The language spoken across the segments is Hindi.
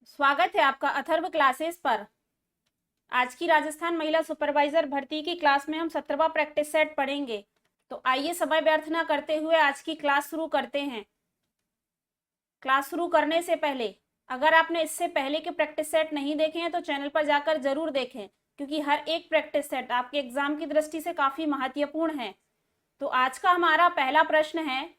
स्वागत है आपका अथर्व क्लासेस पर। आज की राजस्थान महिला सुपरवाइजर भर्ती की क्लास में हम 17वां प्रैक्टिस सेट पढ़ेंगे। तो आइए समय व्यर्थ ना करते हुए आज की क्लास शुरू करते हैं। क्लास शुरू करने से पहले अगर आपने इससे पहले के प्रैक्टिस सेट नहीं देखे हैं तो चैनल पर जाकर जरूर देखें, क्योंकि हर एक प्रैक्टिस सेट आपके एग्जाम की दृष्टि से काफी महत्वपूर्ण है। तो आज का हमारा पहला प्रश्न है,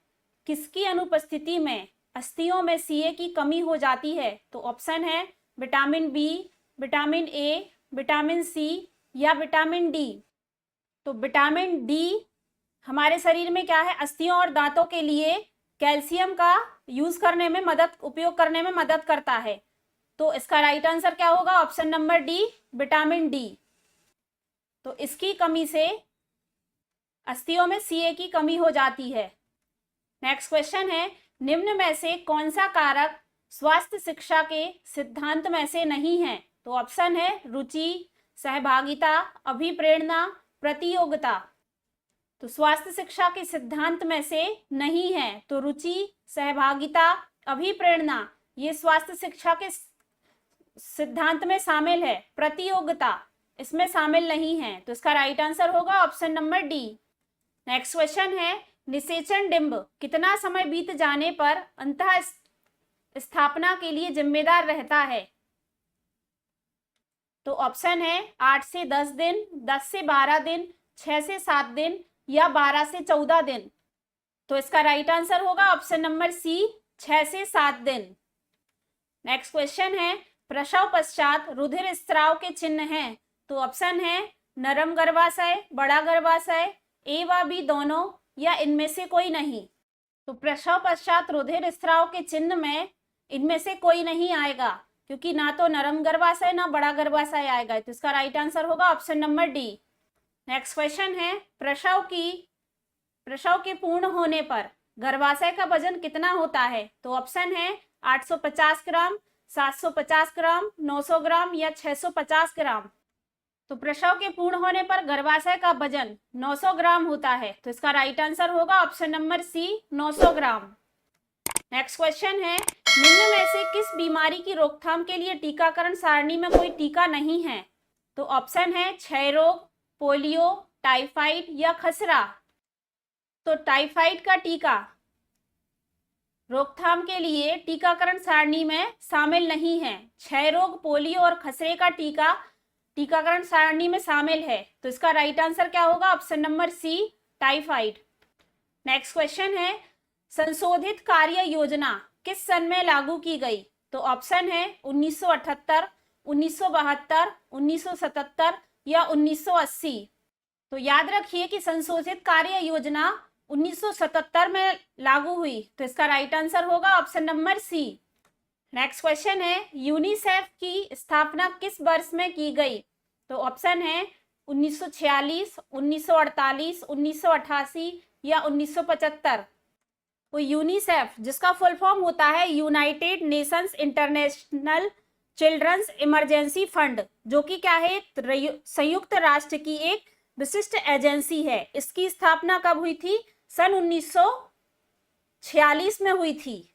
किसकी अनुपस्थिति में अस्थियों में Ca की कमी हो जाती है? तो ऑप्शन है vitamin B, vitamin A, vitamin C या विटामिन डी। तो विटामिन डी हमारे शरीर में क्या है, अस्थियों और दांतों के लिए कैल्शियम का उपयोग करने में मदद करता है। तो इसका राइट आंसर क्या होगा? Option number D, vitamin D. तो इसकी कमी से अस्थियों में Ca की कमी हो जाती है। नेक्स्ट क्वेश्चन है, निम्न में से कौन सा कारक स्वास्थ्य शिक्षा के सिद्धांत में से नहीं है? तो ऑप्शन है रुचि, सहभागिता, अभिप्रेरणा, प्रतियोगिता। तो स्वास्थ्य शिक्षा के सिद्धांत में से नहीं है, तो रुचि, सहभागिता, अभिप्रेरणा ये स्वास्थ्य शिक्षा के सिद्धांत में शामिल है। प्रतियोगिता इसमें शामिल नहीं है। तो इसका राइट आंसर होगा option number D. Next question है, निषेचन डिंब कितना समय बीत जाने पर अंतः स्थापना के लिए जिम्मेदार रहता है? तो ऑप्शन है 8 से 10 दिन, 10 से 12 दिन, 6 से 7 दिन या 12 से 14 दिन। तो इसका राइट आंसर होगा ऑप्शन नंबर सी, 6 से 7 दिन। नेक्स्ट क्वेश्चन है, प्रसव पश्चात रुधिर स्त्राव के चिन्ह हैं? तो ऑप्शन है नरम गर्भाशय, बड़ा गर्भाशय, ए व बी दोनों या इनमें से कोई नहीं। तो प्रसव पश्चात रुधिर स्त्राव के चिन्ह में इनमें से कोई नहीं आएगा, क्योंकि ना तो नरम गर्भाशय ना बड़ा गर्भाशय आएगा। तो इसका राइट आंसर होगा option number D. Next question है, प्रसव के पूर्ण होने पर गर्भाशय का वजन कितना होता है? तो ऑप्शन है 850 ग्राम, 750 ग्राम, 900 ग्राम या 650 ग्राम। तो प्रसव के पूर्ण होने पर गर्भाशय का वजन 900 ग्राम होता है। तो इसका राइट आंसर होगा ऑप्शन नंबर सी, 900 ग्राम। नेक्स्ट क्वेश्चन है, निम्न में से किस बीमारी की रोकथाम के लिए टीकाकरण सारणी में कोई टीका नहीं है? तो ऑप्शन है क्षय रोग, पोलियो, टाइफाइड या खसरा। तो टाइफाइड का टीका रोकथाम के लिए टीकाकरण सारणी में शामिल नहीं है। क्षय रोग, पोलियो और खसरे का टीका टीकाकरण सारणी में शामिल है। तो इसका राइट आंसर क्या होगा? Option number C, typhoid. Next question है, संशोधित कार्य योजना किस सन में लागू की गई? तो ऑप्शन है 1978, 1972, 1977 या 1980। तो याद रखिए कि संशोधित कार्य योजना 1977 में लागू हुई। तो इसका राइट आंसर होगा option number C. Next question है, यूनिसेफ की स्थापना किस वर्ष में की गई? तो ऑप्शन है 1946, 1948, 1988 या 1975। वो यूनिसेफ जिसका फुल फॉर्म होता है united nations international children's emergency fund, जो कि क्या है, संयुक्त राष्ट्र की एक विशिष्ट एजेंसी है। इसकी स्थापना कब हुई थी? सन 1946 में हुई थी।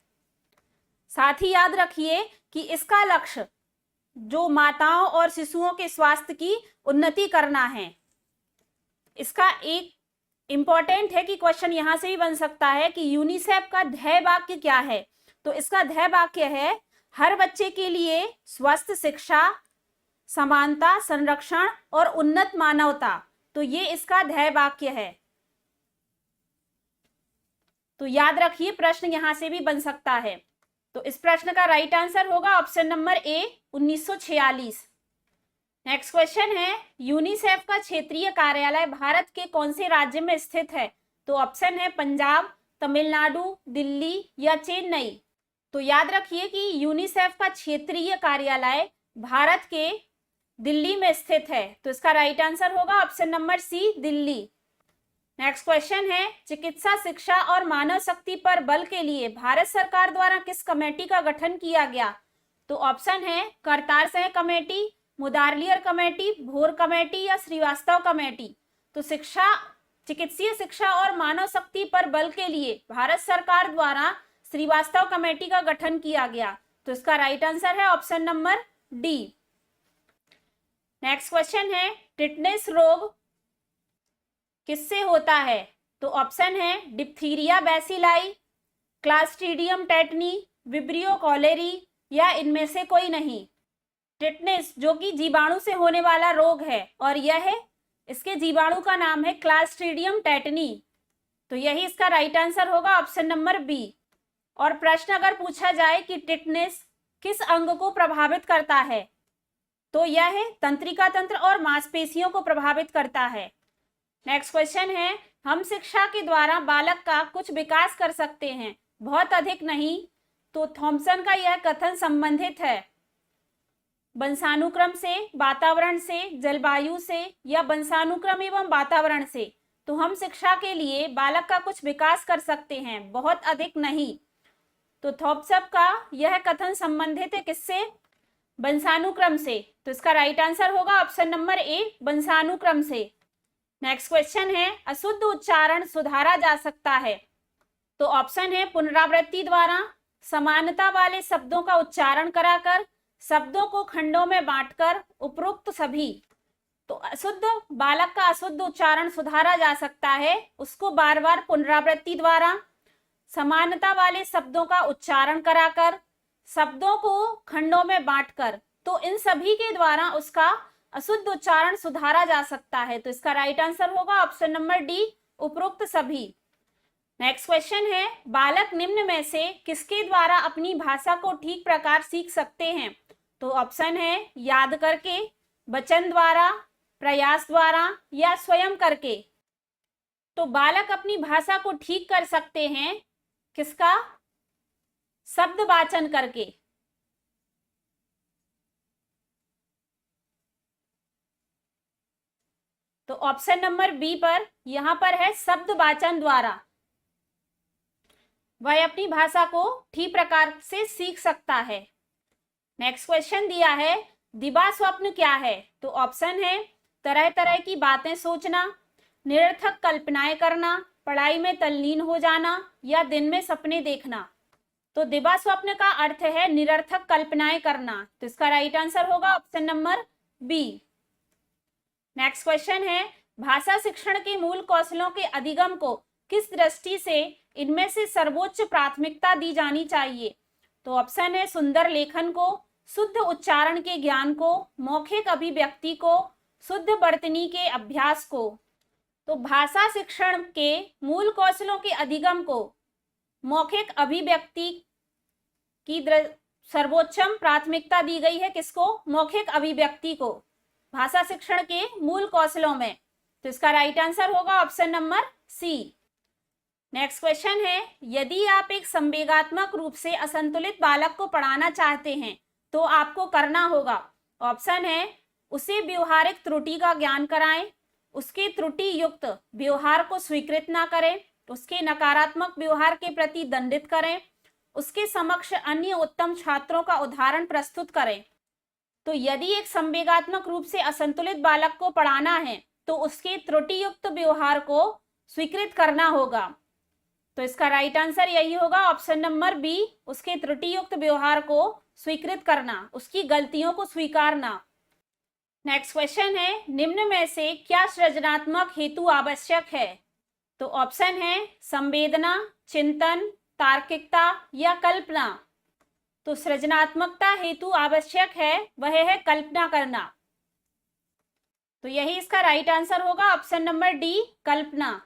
साथ ही याद रखिए कि इसका लक्ष्य जो माताओं और शिशुओं के स्वास्थ्य की उन्नति करना है। इसका एक इंपॉर्टेंट है कि क्वेश्चन यहां से भी बन सकता है कि यूनिसेफ का ध्येय वाक्य क्या है? तो इसका ध्येय वाक्य है हर बच्चे के लिए स्वस्थ शिक्षा, समानता, संरक्षण और उन्नत मानवता। तो ये इसका ध्येय वाक्य है। तो याद रखिए प्रश्न यहां से भी बन सकता है। तो इस प्रश्न का राइट आंसर होगा ऑप्शन नंबर ए, 1946। नेक्स्ट क्वेश्चन है, यूनिसेफ का क्षेत्रीय कार्यालय भारत के कौन से राज्य में स्थित है? तो ऑप्शन है पंजाब, तमिलनाडु, दिल्ली या चेन्नई। तो याद रखिए कि यूनिसेफ का क्षेत्रीय कार्यालय भारत के दिल्ली में स्थित है। तो इसका राइट आंसर होगा option number C, Delhi. Next question है, चिकित्सा शिक्षा और मानव शक्ति पर बल के लिए भारत सरकार द्वारा किस कमेटी का गठन किया गया? तो ऑप्शन है करतार सिंह कमेटी, मुदालियर कमेटी, भोर कमेटी या श्रीवास्तव कमेटी। तो चिकित्सीय शिक्षा और मानव शक्ति पर बल के लिए भारत सरकार द्वारा श्रीवास्तव कमेटी का गठन किया गया। तो इसका राइट आंसर है option number D. Next question है, टिटनेस रोग किससे होता है? तो ऑप्शन है diphtheria bacilli, Clostridium tetani, vibrio cholerae या इनमें से कोई नहीं। टिटनेस जो कि जीवाणु से होने वाला रोग है और यह है, इसके जीवाणु का नाम है क्लास्ट्रीडियम टेटनी। तो यही इसका राइट आंसर होगा ऑप्शन नंबर बी। और प्रश्न अगर पूछा जाए कि टिटनेस किस अंग को प्रभावित करता है, तो यह है तंत्रिका तंत्र और मांसपेशियों को प्रभावित करता है। नेक्स्ट क्वेश्चन है, हम शिक्षा के द्वारा बालक का कुछ विकास कर सकते हैं, बहुत अधिक नहीं। तो थॉमसन का यह कथन संबंधित है वंशानुक्रम से, वातावरण से, जलवायु से या वंशानुक्रम एवं वातावरण से। तो हम शिक्षा के लिए बालक का कुछ विकास कर सकते हैं, बहुत अधिक नहीं। तो थॉमसन का यह कथन संबंधित है किससे? वंशानुक्रम से। तो इसका राइट आंसर होगा ऑप्शन नंबर ए, वंशानुक्रम से। नेक्स्ट क्वेश्चन है, अशुद्ध उच्चारण सुधारा जा सकता है? तो ऑप्शन है पुनरावृत्ति द्वारा, समानता वाले शब्दों का उच्चारण कराकर, शब्दों को खंडों में बांटकर, उपरोक्त सभी। तो बालक का अशुद्ध उच्चारण सुधारा जा सकता है उसको बार बार पुनरावृत्ति द्वारा, समानता वाले शब्दों का उच्चारण कराकर, शब्दों को खंडों में बांटकर। तो इन सभी के द्वारा उसका अशुद्ध उच्चारण सुधारा जा सकता है। तो इसका राइट आंसर होगा ऑप्शन नंबर डी, उपरोक्त सभी। नेक्स्ट क्वेश्चन है, बालक निम्न में से किसके द्वारा अपनी भाषा को ठीक प्रकार सीख सकते हैं? तो ऑप्शन है याद करके, वचन द्वारा, प्रयास द्वारा या स्वयं करके। तो बालक अपनी भाषा को ठीक कर सकते हैं किसका? शब्द वाचन करके। तो ऑप्शन नंबर बी पर यहां पर है शब्द वाचन द्वारा वह अपनी भाषा को ठीक प्रकार से सीख सकता है। नेक्स्ट क्वेश्चन दिया है, दिवा स्वप्न क्या है? तो ऑप्शन है तरह तरह की बातें सोचना, निरर्थक कल्पनाएं करना, पढ़ाई में तल्लीन हो जाना या दिन में सपने देखना। तो दिवा स्वप्न का अर्थ है निरर्थक कल्पनाएं करना। तो इसका राइट आंसर होगा option number B. Next question है, भाषा शिक्षण के मूल कौशलों के अधिगम को किस दृष्टि से इनमें से सर्वोच्च प्राथमिकता दी जानी चाहिए? तो ऑप्शन है सुंदर लेखन को, शुद्ध उच्चारण के ज्ञान को, मौखिक अभिव्यक्ति को, शुद्ध वर्तनी के अभ्यास को। तो भाषा शिक्षण के मूल कौशलों के अधिगम को मौखिक अभिव्यक्ति की सर्वोच्चम प्राथमिकता दी गई है। किसको? मौखिक अभिव्यक्ति को भाषा शिक्षण के मूल कौशलों में। तो इसका राइट आंसर होगा option number C. Next question है, यदि आप एक संवेगात्मक रूप से असंतुलित बालक को पढ़ाना चाहते हैं तो आपको करना होगा। ऑप्शन है उसे व्यवहारिक त्रुटि का ज्ञान कराएं, उसके त्रुटि युक्त व्यवहार को स्वीकृत ना करें, उसके नकारात्मक व्यवहार के प्रति दंडित करें, उसके समक्ष अन्य उत्तम छात्रों का उदाहरण प्रस्तुत करें। तो यदि एक संवेगात्मक रूप से असंतुलित बालक को पढ़ाना है तो उसके त्रुटि युक्त व्यवहार को स्वीकृत करना होगा। तो इसका राइट आंसर यही होगा ऑप्शन नंबर बी, उसके त्रुटि युक्त व्यवहार को स्वीकृत करना, उसकी गलतियों को स्वीकारना। नेक्स्ट क्वेश्चन है, निम्न में से क्या सृजनात्मक हेतु आवश्यक है? तो ऑप्शन है संवेदना, चिंतन, तार्किकता या कल्पना। तो सृजनात्मकता हेतु आवश्यक है वह है कल्पना करना। तो यही इसका राइट आंसर होगा ऑप्शन नंबर डी, कल्पना।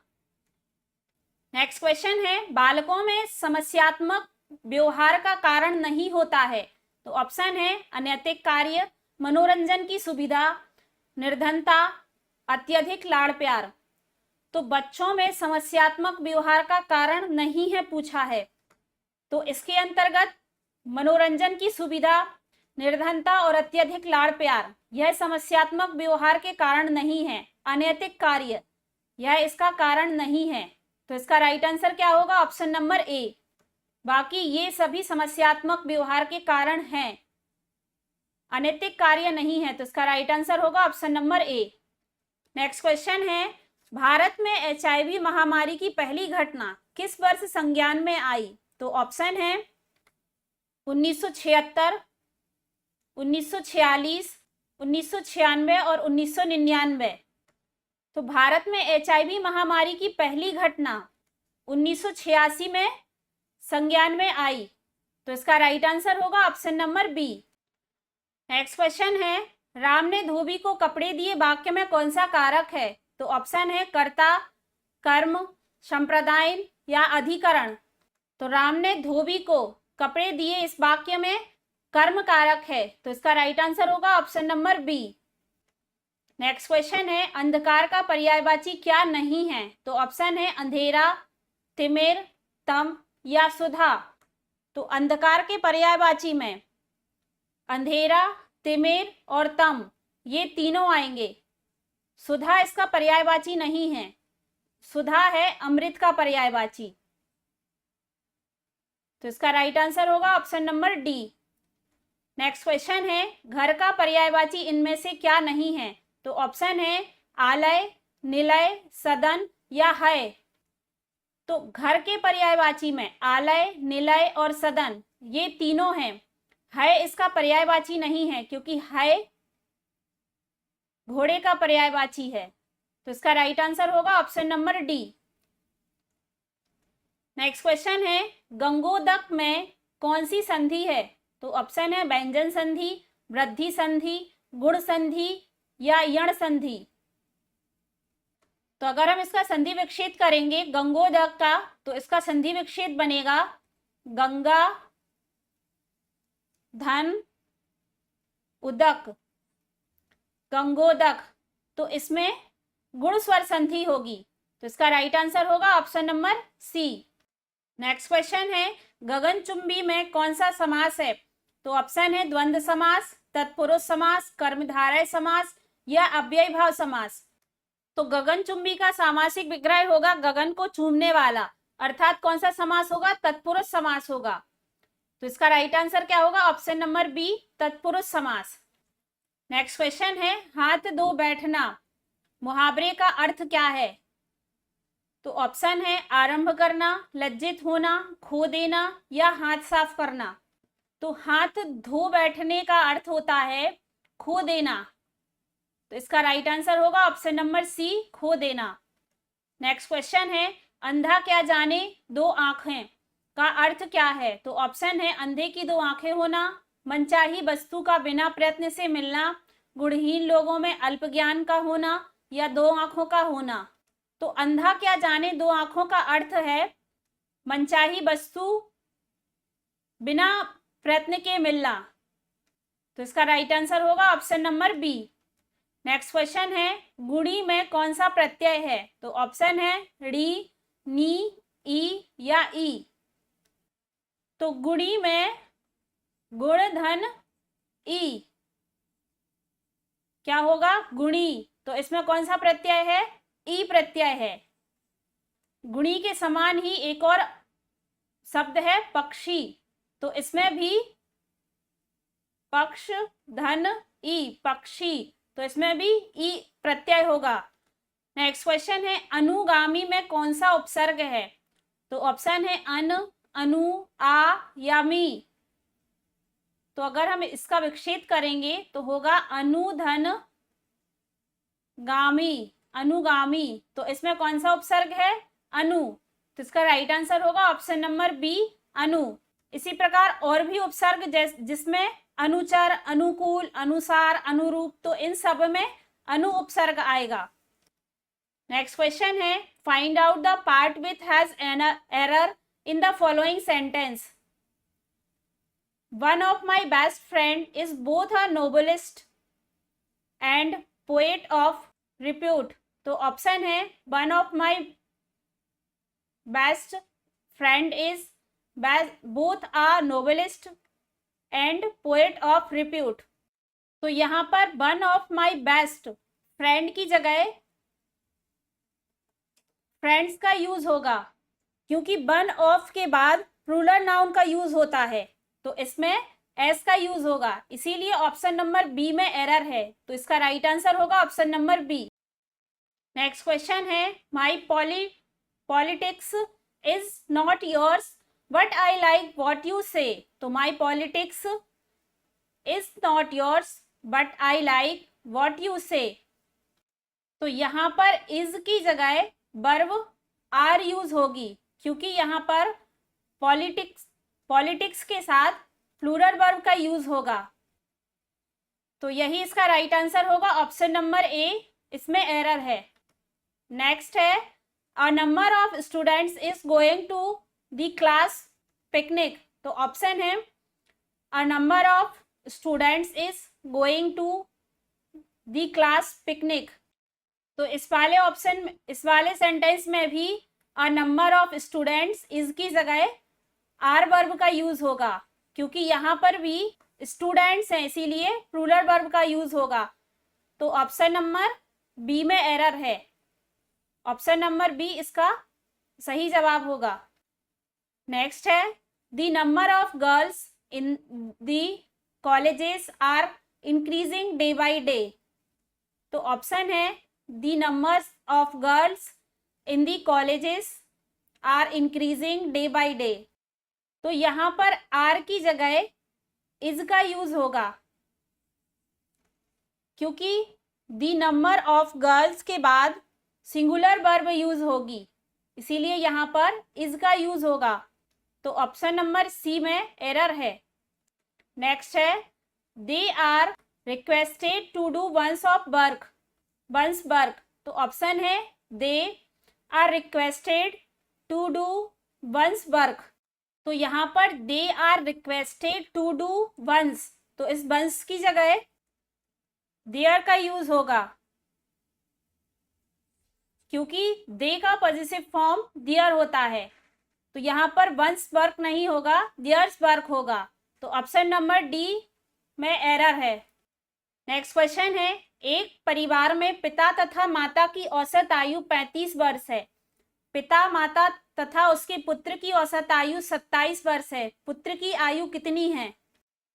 नेक्स्ट क्वेश्चन है, बालकों में समस्यात्मक व्यवहार का कारण नहीं होता है। तो ऑप्शन है अनैतिक कार्य, मनोरंजन की सुविधा, निर्धनता, अत्यधिक लाड़ प्यार। तो बच्चों में समस्यात्मक व्यवहार का कारण नहीं है पूछा है। तो इसके अंतर्गत मनोरंजन की सुविधा, निर्धनता और अत्यधिक लाड़ प्यार यह समस्यात्मक व्यवहार के कारण नहीं है। अनैतिक कार्य यह इसका कारण नहीं है। तो इसका राइट आंसर क्या होगा? ऑप्शन नंबर ए। बाकी ये सभी समस्यात्मक व्यवहार के कारण हैं, अनैतिक कार्य नहीं है। तो इसका राइट आंसर होगा ऑप्शन नंबर ए। नेक्स्ट क्वेश्चन है, भारत में HIV महामारी की पहली घटना किस वर्ष संज्ञान में आई? तो ऑप्शन है 1976, 1946, 1996 और 1999। तो भारत में HIV महामारी की पहली घटना 1986 में संज्ञान में आई। तो इसका राइट आंसर होगा option number B. Next question है, राम ने धोबी को कपड़े दिए वाक्य में कौन सा कारक है? तो ऑप्शन है कर्ता, कर्म, संप्रदाय या अधिकरण। तो राम ने धोबी को कपड़े दिए इस वाक्य में कर्म कारक है, तो इसका राइट आंसर होगा option number B. Next question है, अंधकार का पर्यायवाची क्या नहीं है? तो ऑप्शन है अंधेरा, तिमिर, तम या सुधा। तो अंधकार के पर्यायवाची में अंधेरा, तिमिर और तम ये तीनों आएंगे। सुधा इसका पर्यायवाची नहीं है, सुधा है अमृत का पर्यायवाची। तो इसका राइट आंसर होगा option number D. Next question है, घर का पर्यायवाची इनमें से क्या नहीं है? तो ऑप्शन है आलय, निलय, सदन या हय। तो घर के पर्यायवाची में आलय, निलय और सदन ये तीनों हैं। हय इसका पर्यायवाची नहीं है क्योंकि हय घोड़े का पर्यायवाची है। तो इसका राइट आंसर होगा option number D. Next question है, गंगोदक में कौन सी संधि है? तो ऑप्शन है व्यंजन संधि, वृद्धि संधि, गुण संधि या यण संधि। तो अगर हम इसका संधि विच्छेद करेंगे गंगोदक का, तो इसका संधि विच्छेद बनेगा गंगा धन उदक, गंगोदक। तो इसमें गुण स्वर संधि होगी। तो इसका राइट आंसर होगा option number C. Next question है, गगनचुंबी में कौन सा समास है? तो ऑप्शन है द्वंद्व समास, तत्पुरुष समास, कर्मधारय समास या अव्ययीभाव समास। तो गगनचुंबी का सामासिक विग्रह होगा गगन को चूमने वाला, अर्थात कौन सा समास होगा? तत्पुरुष समास होगा। तो इसका राइट आंसर क्या होगा? ऑप्शन नंबर बी, तत्पुरुष समास। नेक्स्ट क्वेश्चन है, हाथ धो बैठना मुहावरे का अर्थ क्या है? तो ऑप्शन है आरंभ करना, लज्जित होना, खो देना या हाथ साफ करना। तो हाथ धो बैठने का अर्थ होता है खो देना। तो इसका राइट आंसर होगा ऑप्शन नंबर सी, खो देना। नेक्स्ट क्वेश्चन है, अंधा क्या जाने दो आंखें का अर्थ क्या है? तो ऑप्शन है अंधे की दो आंखें होना, मनचाही वस्तु का बिना प्रयत्न से मिलना, गुणहीन लोगों में अल्प ज्ञान का होना या दो आंखों का होना। तो अंधा क्या जाने दो आंखों का अर्थ है मनचाही वस्तु बिना प्रयत्न के मिलना। तो इसका राइट आंसर होगा option number B. Next question है, गुणी में कौन सा प्रत्यय है? तो ऑप्शन है ड़ी, नी, ई या ई। तो गुणी में गुण धन ई क्या होगा? गुणी। तो इसमें कौन सा प्रत्यय है? ई प्रत्यय है। गुणी के समान ही एक और शब्द है पक्षी, तो इसमें भी पक्ष धन ई, पक्षी। तो इसमें भी ई प्रत्यय होगा। नेक्स्ट क्वेश्चन है, अनुगामी में कौन सा उपसर्ग है? तो ऑप्शन है अन, अनु, आ या मी। तो अगर हम इसका विच्छेद करेंगे तो होगा अनुधन गामी, अनुगामी। तो इसमें कौन सा उपसर्ग है? अनु। तो इसका राइट आंसर होगा ऑप्शन नंबर बी, अनु। इसी प्रकार और भी उपसर्ग जिसमें अनुचर, अनुकूल, अनुसार, अनुरूप, तो इन सब में अनु उपसर्ग आएगा। नेक्स्ट क्वेश्चन है, find out the part with has an error in the following sentence. One of my best friend is both a novelist and poet of repute. तो ऑप्शन है one of my best friend is both a novelist and poet of repute. तो यहां पर one of my best friend की जगह फ्रेंड्स का यूज होगा, क्योंकि वन ऑफ के बाद प्लूरल नाउन का यूज होता है, तो इसमें एस का यूज होगा। इसीलिए ऑप्शन नंबर बी में एरर है। तो इसका राइट आंसर होगा option number B. Next question है, my politics is not yours but I like what you say, तो my politics is not yours but I like what you say. तो यहाँ पर इज की जगह वर्ब आर यूज होगी, क्योंकि यहाँ पर पॉलिटिक्स के साथ प्लूरल वर्ब का यूज होगा। तो यही इसका राइट आंसर होगा, ऑप्शन नंबर ए। इसमें एरर है। नेक्स्ट है, a number of students is going to the class picnic. तो ऑप्शन है a number of students is going to the class picnic. तो इस वाले सेंटेंस में भी a number of students is की जगह आर वर्ब का यूज होगा, क्योंकि यहाँ पर भी स्टूडेंट्स हैं, इसीलिए प्लूरल वर्ब का यूज होगा। तो ऑप्शन नंबर बी में एरर है। ऑप्शन नंबर बी इसका सही जवाब होगा। नेक्स्ट है, the number of girls in the colleges are increasing day by day. तो ऑप्शन है the numbers of girls in the colleges are increasing day by day. तो यहाँ पर आर की जगह इज का यूज होगा, क्योंकि द नंबर ऑफ गर्ल्स के बाद सिंगुलर वर्ब यूज होगी, इसीलिए यहाँ पर इज का यूज होगा। तो ऑप्शन नंबर सी में एरर है। नेक्स्ट है, they are requested to do one's work. तो ऑप्शन है they are requested to do one's work. तो यहाँ पर they are requested to do one's, तो इस वंस की जगह देयर का यूज होगा, क्योंकि दे का पॉजिटिव फॉर्म देयर होता है। तो यहाँ पर वंस वर्क नहीं होगा, देयर्स वर्क होगा। तो ऑप्शन नंबर डी में एरर है। नेक्स्ट क्वेश्चन है, एक परिवार में पिता तथा माता की औसत आयु 35 वर्ष है। पिता, माता तथा उसके पुत्र की औसत आयु 27 वर्ष है। पुत्र की आयु कितनी है?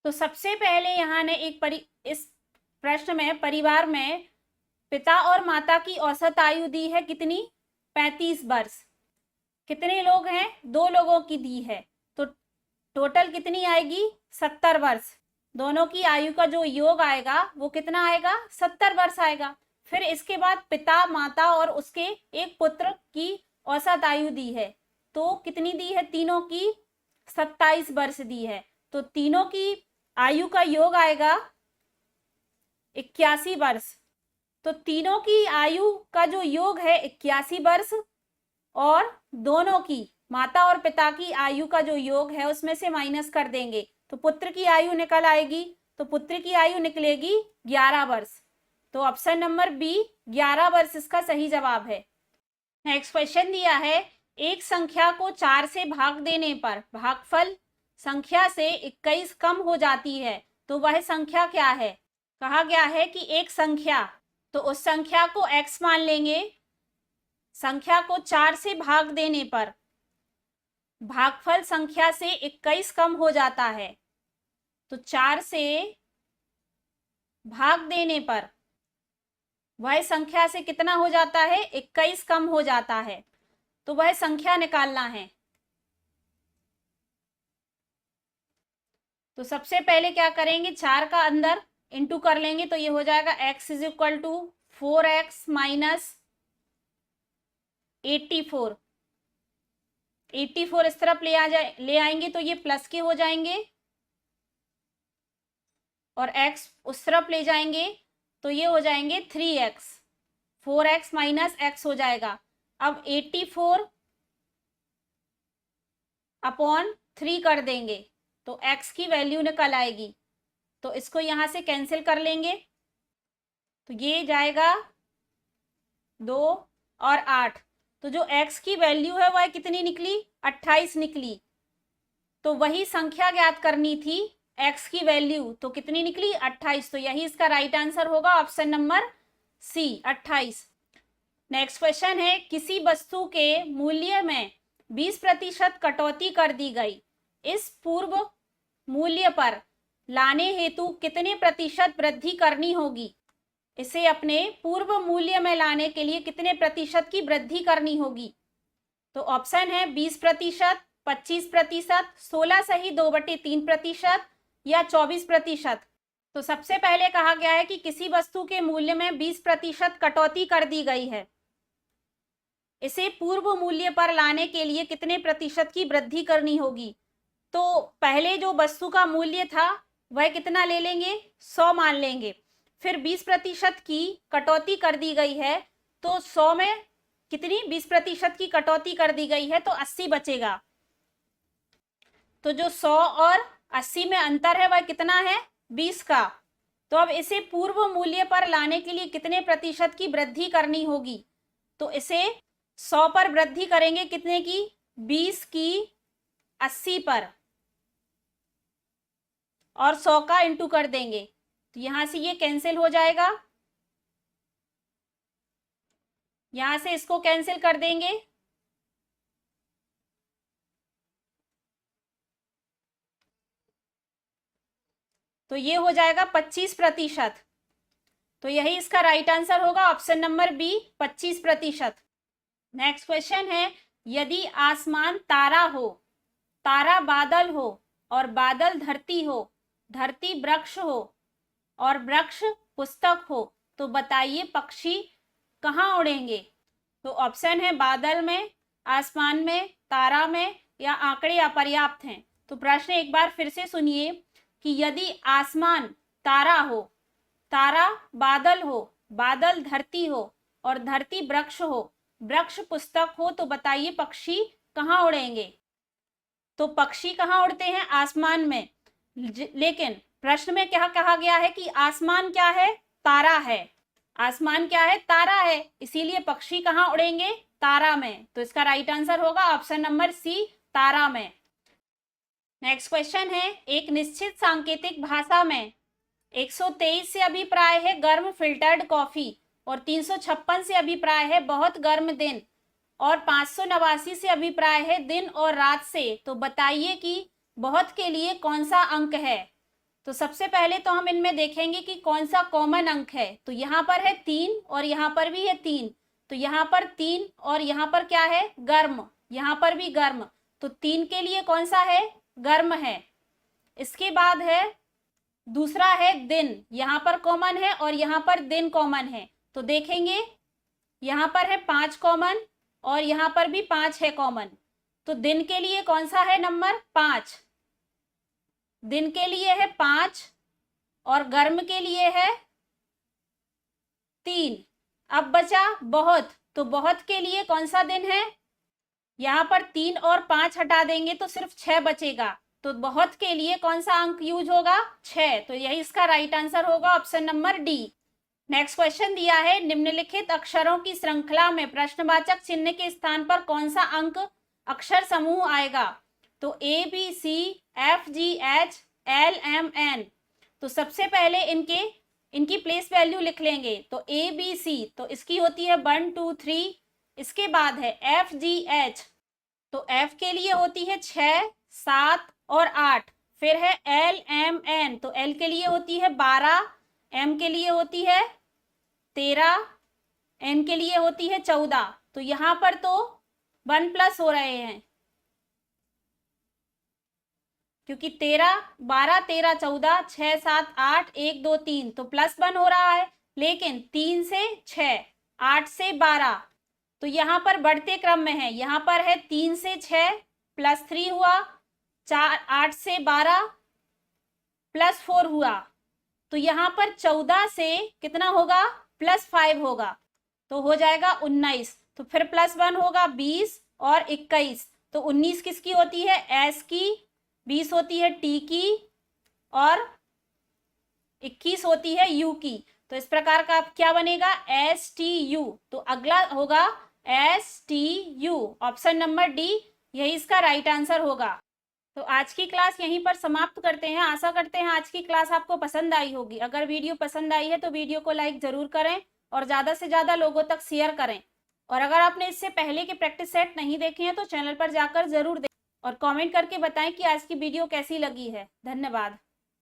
तो सबसे पहले यहाँ ने इस प्रश्न में परिवार में पिता और माता की औसत आयु दी है कितनी? 35 वर्ष। कितने लोग हैं? 2 लोगों की दी है, तो टोटल कितनी आएगी? 70 वर्ष। दोनों की आयु का जो योग आएगा वो कितना आएगा? 70 वर्ष आएगा। फिर इसके बाद पिता, माता और उसके एक पुत्र की औसत आयु दी है, तो कितनी दी है? तीनों की 27 वर्ष दी है। तो तीनों की आयु का योग आएगा 81 वर्ष। तो तीनों की आयु का जो योग है 81 वर्ष, और दोनों की, माता और पिता की आयु का जो योग है उसमें से माइनस कर देंगे, तो पुत्र की आयु निकल आएगी। तो पुत्र की आयु निकलेगी 11 वर्ष। तो ऑप्शन नंबर बी 11 वर्ष इसका सही जवाब है। नेक्स्ट क्वेश्चन दिया है, एक संख्या को 4 से भाग देने पर भागफल संख्या से 21 कम हो जाती है, तो वह संख्या क्या है? कहा गया है कि एक संख्या, तो उस संख्या को x मान लेंगे। संख्या को 4 से भाग देने पर भागफल संख्या से 21 कम हो जाता है, तो 4 से भाग देने पर वह संख्या से कितना हो जाता है? 21 कम हो जाता है। तो वह संख्या निकालना है। तो सबसे पहले क्या करेंगे? 4 का अंदर इंटू कर लेंगे, तो ये हो जाएगा x is equal to 4x minus 84। 84 इस तरफ ले आएंगे तो ये प्लस के हो जाएंगे, और x उस तरफ ले जाएंगे तो ये हो जाएंगे 3x। 4x माइनस x हो जाएगा। अब 84 अपॉन 3 कर देंगे तो x की वैल्यू निकल आएगी। तो इसको यहां से कैंसिल कर लेंगे, तो ये जाएगा 2 और 8। तो जो x की वैल्यू है वह कितनी निकली? 28 निकली। तो वही संख्या ज्ञात करनी थी, x की वैल्यू, तो कितनी निकली? 28। तो यही इसका राइट आंसर होगा, option number C 28। Next question है, किसी वस्तु के मूल्य में 20% कटौती कर दी गई। इस पूर्व मूल्य पर लाने हेतु कितने प्रतिशत वृद्धि करनी होगी? इसे अपने पूर्व मूल्य में लाने के लिए कितने प्रतिशत की वृद्धि करनी होगी? तो ऑप्शन है 20%, 25%, 16 सही 2/3% या 24%। तो सबसे पहले कहा गया है कि किसी वस्तु के मूल्य में 20% कटौती कर दी गई है, इसे पूर्व मूल्य पर लाने के लिए कितने प्रतिशत की वृद्धि करनी होगी। तो पहले जो वस्तु का मूल्य था वह कितना ले लेंगे, 100 मान लेंगे। फिर 20% की कटौती कर दी गई है, तो 100 में कितनी 20% की कटौती कर दी गई है तो 80 बचेगा। तो जो 100 और 80 में अंतर है वह कितना है, 20 का। तो अब इसे पूर्व मूल्य पर लाने के लिए कितने प्रतिशत की वृद्धि करनी होगी। तो इसे 100 पर वृद्धि करेंगे, कितने की, 20 की 80 पर, और 100 का इंटू कर देंगे। तो यहां से ये कैंसिल हो जाएगा, यहां से इसको कैंसिल कर देंगे। तो ये हो जाएगा 25%। तो यही इसका राइट आंसर होगा, option number B, 25%। Next question है, यदि आसमान तारा हो, तारा बादल हो और बादल धरती हो, धरती वृक्ष हो और वृक्ष पुस्तक हो, तो बताइए पक्षी कहाँ उड़ेंगे। तो ऑप्शन है बादल में, आसमान में, तारा में या आंकड़े अपर्याप्त हैं। तो प्रश्न एक बार फिर से सुनिए कि यदि आसमान तारा हो, तारा बादल हो, बादल धरती हो और धरती वृक्ष हो, वृक्ष पुस्तक हो, तो बताइए पक्षी कहाँ उड़ेंगे। तो पक्षी कहाँ उड़ते हैं, आसमान में। लेकिन प्रश्न में क्या कहा गया है कि आसमान क्या है, तारा है। आसमान क्या है, तारा है, इसीलिए पक्षी कहाँ उड़ेंगे, तारा में। तो इसका राइट आंसर होगा ऑप्शन नंबर सी, तारा में। नेक्स्ट क्वेश्चन है, एक निश्चित सांकेतिक भाषा में 123 से अभिप्राय है गर्म फिल्टर्ड कॉफी और 356 से अभिप्राय है बहुत गर्म दिन और 589 से अभिप्राय है दिन और रात से। तो बताइए कि बहुत के लिए कौन सा अंक है। तो सबसे पहले तो हम इनमें देखेंगे कि कौन सा कॉमन अंक है। तो यहाँ पर है 3 और यहाँ पर भी है 3। तो यहाँ पर 3 और यहाँ पर क्या है, गर्म, यहाँ पर भी गर्म। तो 3 के लिए कौन सा है, गर्म है। इसके बाद है दूसरा है दिन, यहाँ पर कॉमन है और यहाँ पर दिन कॉमन है। तो देखेंगे यहाँ पर है 5 कॉमन और यहाँ पर भी 5 है कॉमन। तो दिन के लिए कौन सा है नंबर, 5। दिन के लिए है 5 और गर्म के लिए है 3। अब बचा बहुत, तो बहुत के लिए कौन सा दिन है, यहाँ पर 3 और 5 हटा देंगे तो सिर्फ 6 बचेगा। तो बहुत के लिए कौन सा अंक यूज होगा, 6। तो यही इसका राइट आंसर होगा, option number D. Next question दिया है, निम्नलिखित अक्षरों की श्रृंखला में प्रश्नवाचक चिन्ह के स्थान पर कौन सा अंक अक्षर समूह आएगा। तो A B C F G H L M N. तो सबसे पहले इनकी प्लेस वैल्यू लिख लेंगे। तो ए बी सी, तो इसकी होती है 1 2 3। इसके बाद है एफ जी एच, तो एफ के लिए होती है 6 7 और 8। फिर है एल एम एन, तो एल के लिए होती है 12, एम के लिए होती है 13, एन के लिए होती है 14। तो यहाँ पर तो 1 प्लस हो रहे हैं, क्योंकि 13 12 13 14 6 7 8 1 2 3, तो +1 हो रहा है। लेकिन 3 से 6, 8 से 12, तो यहाँ पर बढ़ते क्रम में है। यहाँ पर है 3 से 6 +3 हुआ, 8 से 12 +4 हुआ। तो यहाँ पर 14 से कितना होगा, +5 होगा, तो हो जाएगा 19। तो फिर +1 होगा 20 और 21। तो 19 किसकी होती है, एस की, 20 होती है टी की और 21 होती है यू की। तो इस प्रकार का क्या बनेगा, एस टी यू। तो अगला होगा S T U, option number D, यही इसका राइट आंसर होगा। तो आज की क्लास यहीं पर समाप्त करते हैं। आशा करते हैं आज की क्लास आपको पसंद आई होगी। अगर वीडियो पसंद आई है तो वीडियो को लाइक जरूर करें और ज़्यादा से ज़्यादा लोगों तक शेयर करें। और अगर आपने इससे पहले के प्रैक्टिस सेट नहीं देखे हैं तो चैनल पर जाकर जरूर देखें और कमेंट करके बताएं कि आज की वीडियो कैसी लगी है। धन्यवाद।